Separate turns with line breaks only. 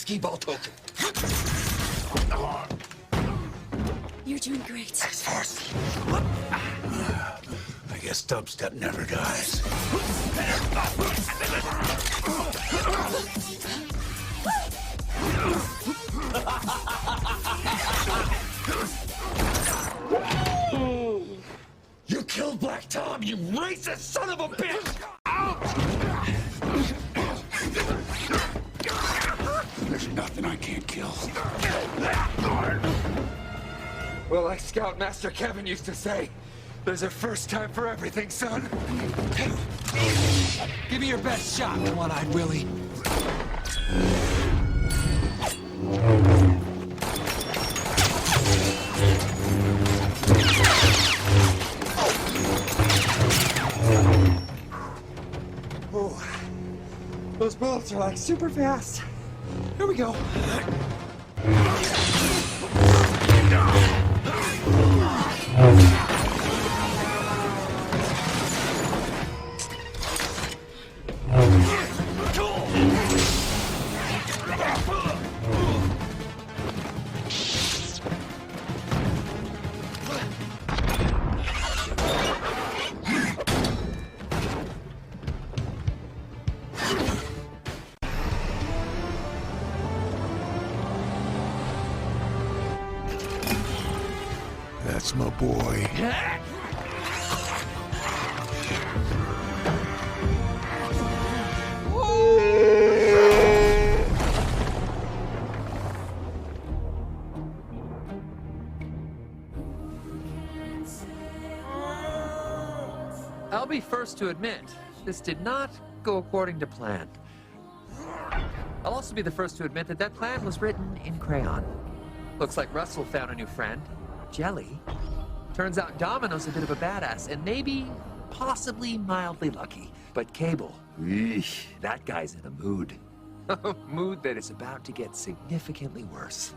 skee-ball token.
You're doing great.
X-Force.
I guess dubstep never dies.
You killed Black Tom, you racist son of a bitch!
There's nothing I can't kill.
Well, like Scoutmaster Kevin used to say, there's a first time for everything, son. Give me your best shot, One-Eyed Willie. Oh, those bullets are like super fast. Here we go.
That's my boy.
I'll be first to admit, this did not go according to plan. I'll also be the first to admit that that plan was written in crayon. Looks like Russell found a new friend, Jelly. Turns out Domino's a bit of a badass, and maybe, possibly mildly lucky. But Cable, eesh, that guy's in a mood. A mood that is about to get significantly worse.